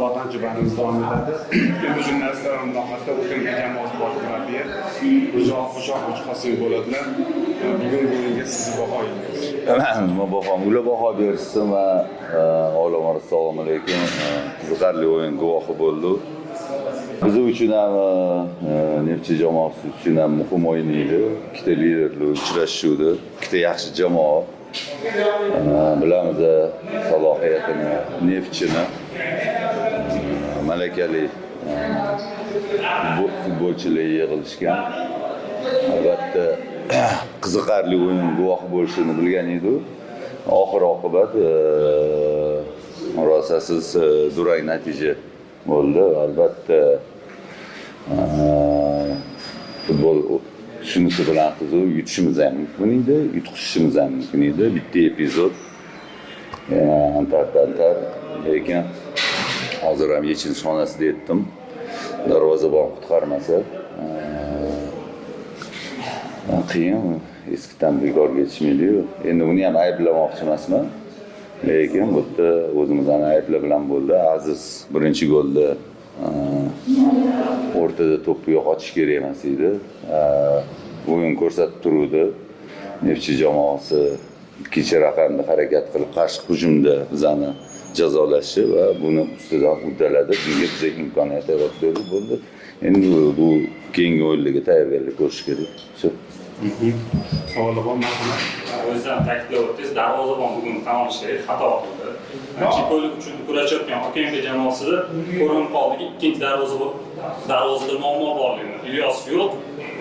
bor tajribamiz davom etadi. Endi jurnalistlar muloqotda o'tgan jamoat boshqarmasiga Xo'jayev Qosim bo'ladilar. Bugun bunga sizni bahoyingiz. Men bahoimga baho berishim va olamlar assalomu alaykum. Qiziqarli o'yin guvohi bo'ldi. Biz uchun ham Neftchi jamoasi uchun ham muhim o'yin edi. Ikkita liderlar uchrashuvdi. Ikkita yaxshi jamoa. Bilamiz salohiyatini, Neftchini malakali futbolchilar yig'ilishgan. Albatta qiziqarli o'yin guvohi bo'lishini bilgan edi. Oxir-oqibat murosasiz durang natija bo'ldi. Albatta futbol shunisi bilan qiziq, yutishimiz ham mumkin edi, yutqizishimiz ham mumkin edi. Bitta epizod antar, lekin hozir ham yechinish xonasida aytdim. Darvozabon qutqarmasa qiyin, eskidan bekorga yetishmaydi-yu. Endi uni ham ayblamoqchi emasman. Lekin bu yerda o'zimizdan ayblar bilan bo'ldi. Aziz birinchi golda o'rtada to'pni yo'qotish kerak emas edi. O'yin ko'rsatib turuvdi. Neftchi jamoasi ikkinchi raqamda harakat qilib qarshi hujumda bizani jazolashi va buni ustidan uddaladi. Bunga bizga imkoniyat yaratdi bo'ldi. Endi bu keyingi o'yinlarga tayyorgarlik ko'rish kerak. Shu. Savol bor, marhamat. O'zdan ta'kidlab o'tdingiz, darvozabon bugun tan olish kerak, xato qildi. Chempionlik uchun kurashayotgan Okenga jamoasida ko'rinib qoldiki, ikkinchi darvozada muammo borligini. Ilyos yo'q.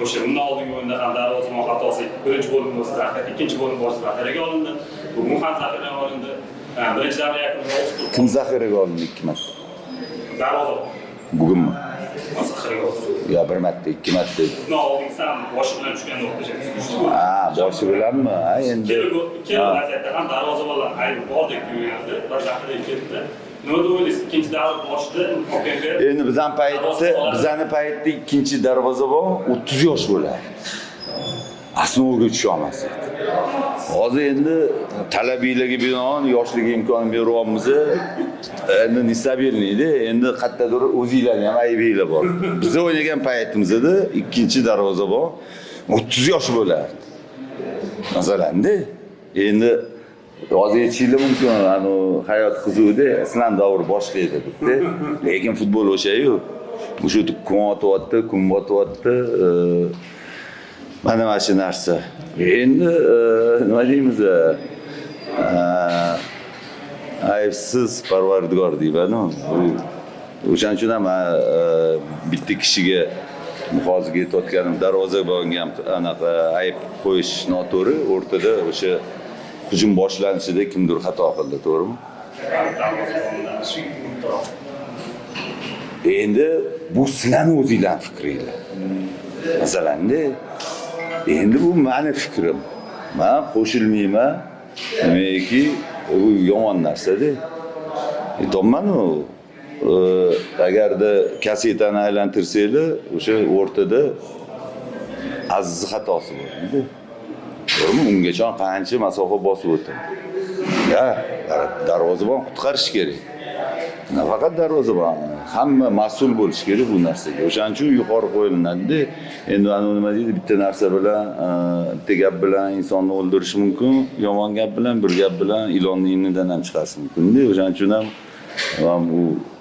O'sha bundan oldingi o'yinda ham darvozabon xatosi birinchi bo'lim boshida, ikkinchi bo'lim boshida zaxiraga olindi. Bugun ham zaxiraga olindi. Birinchi davra yakunida o'tdi. Kim zaxiraga olindi 2 marta? Darvozabon. Bugunmi? Zaxiraga olindi. Ya 1 marta, 2 marta. No, oldingisan boshi bilan tushganda o'xshayapsiz. Boshi bilanmi? Endi ikki vaziyatda ham darvozabonlar ayb bordek tuyuldi. Bir zaxiraga ketdi. Nima deysiz? Ikkinchi davr boshida Okenga endi bizani paytda ikkinchi darvozabon 30 yosh bo'ladi. Asnoga tusha olmasdi. Hozir endi talabiylarga binoan yoshlik imkonini beryapmiz. Endi nisabilniydi. Endi qayerdadir o'zinglarning ham aybinglar bor. Biz o'ynagan paytimizda ikkinchi darvozabon 30 yosh bo'lardi. Masalan-da, endi hozir aytishinglar mumkin, hayot qizuvda islam davri boshqa edi debdi. Lekin futbol o'sha-yu. O'sha kun o'tyapti, kun botyapti. Mana shu narsa. Endi nima deymiz? Aybsiz Parvardigor deyman. O'shaning uchun ham bitta kishiga hozirga aytayotganim darvozabonga ham anaqa ayb qo'yish noto'g'ri. O'rtada o'sha hujum boshlanishida kimdir xato qildi, to'g'rimi? Endi bu sizlarning o'zingizlar fikringlar. Masalan-da, endi bu meni fikrim. Men qo'shilmayman. Nimaiki, u yomon narsa-da. Aytolman-ku, agarda kasetani aylantirsanglar, o'sha o'rtada Aziz xatosi bor-edi. To'g'rimi? Ungacha qancha masofa bosib o'tdim. Ya, darvozabon qutqarish kerak. Nafaqat darvozabon, hamma mas'ul bo'lish kerak bu narsaga. O'shaning uchun yuqori qo'yilinadi. Endi nima deydi, bitta narsa bilan, bitta gap bilan insonni o'ldirish mumkin, yomon gap bilan, bir gap bilan ilonni inidan ham chiqarish mumkin-da. O'shaning uchun ham u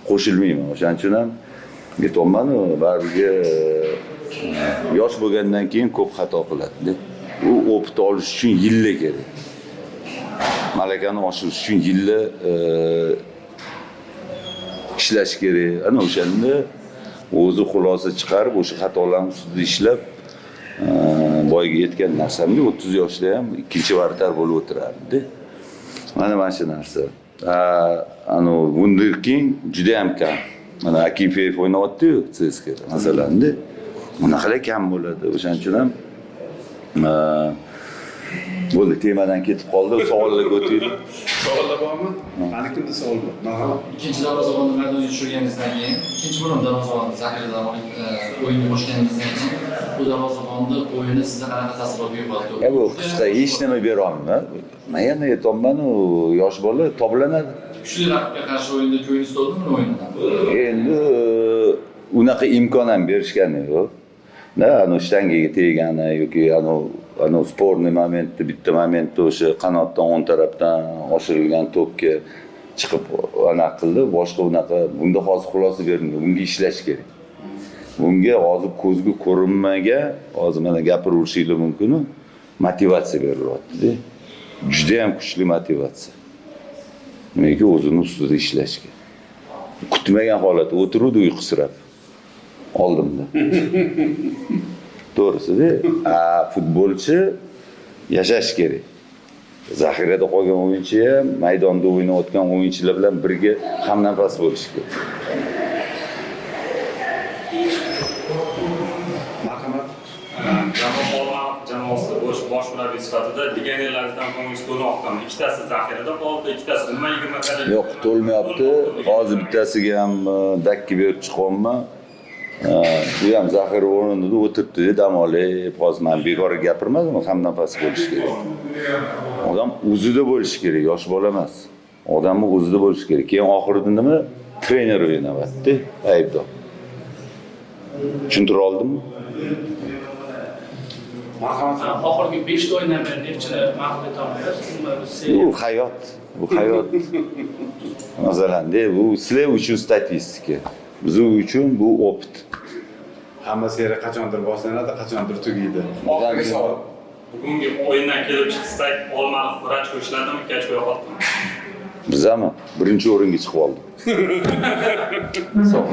qo'shilmayman. O'shaning uchun ham aytolman-ku, baribir yosh bo'lgandan keyin ko'p xato qiladi-da. U opit olish uchun yillar kerak. Malakani oshirish uchun yillar ishlash kerak. Ana o'shanda o'zi xulosa chiqarib, o'sha xatolarni ustida ishlab boyga yetgan narsamni 30 yoshda ham ikkinchi vartar bo'lib o'tirardi. Mana shu narsa. Wunderkin juda ham kam. Mana Akifeyev o'ynayapti-yu CSKA masalan-da. Unaqa kam bo'ladi. O'shaning uchun ham bo'ldi, temadan ketib qoldi. Savollarga o'taylik. Savollar bormi? Mani kimda savol bor? Marhamat. Ikkinchi darvozabonni maydonga tushirganingizdan keyin, ikkinchi bo'lim darvozabonni zaxiradan o'yinga qo'shganingizdan keyin bu darvozabonni o'yini sizga qanaqa taassurot uyg'otdi? Bu qisqa hech nima bera olmayman. Men yana aytolman, yosh bola toblanadi. kuchli raqibga qarshi o'yinda ko'nglingiz to'ldimi o'yindan? Endi unaqa imkon ham berishgani yo'q. Ana shtangaga tegani yoki ana sportniy momentda bitta momentda o'sha qanotdan o'ng tarafdan oshirilgan to'pga chiqib anaqa qildi. Boshqa unaqa bunda hozir xulosa berilmaydi. Bunga ishlash kerak. Bunga hozir ko'zga ko'rinmagan, hozir mana gapiraverishinglar mumkin, motivatsiya berilyapti-da. Juda ham kuchli motivatsiya. Nimaga o'zini ustida ishlashga. Kutmagan holatda o'tiruvdi uyqusirab oldimda. To'g'risi-da, futbolchi yashash kerak. Zaxirada qolgan o'yinchi ham maydonda o'ynayotgan o'yinchilar bilan birga hamnafas bo'lish kerak. Marhamat. Jamoasi bosh murabbiy sifatida legionerlardan ko'nglingiz to'lmoqdami? Ikkitasi zaxirada qoldi, ikkitasi nima 20 qadar? Yo'q, to'lmayapti. Hozir bittasiga ham dakki berib chiqyapman. Bu ham zaxira o'rnida o'tiribdi, dam olib, hozir men bekor gapirmadim, hamnafas bo'lish kerak. Odam o'zida bo'lishi kerak, yosh bola emas. Odamning o'zida bo'lishi kerak. Keyin oxirida nima? Trener o'ynamayapti, aybdor. Tushuntira oldimmi? Marhamat. Oxirgi 5 ta o'yindan beri nechta mag'lub etolmaysiz? Bu hayot. Bu hayot. Masalan, bu sizlar uchun statistika. Biz uchun bu opit. Hamma seriya qachondir boshlanadi, qachondir tugaydi. Oxirgi savol. Bugungi o'yindan kelib chiqsak, Olmaliq vrach qo'shiladimi, kech qo'yaptimi? Biz ham birinchi o'ringa chiqib oldik. Sog'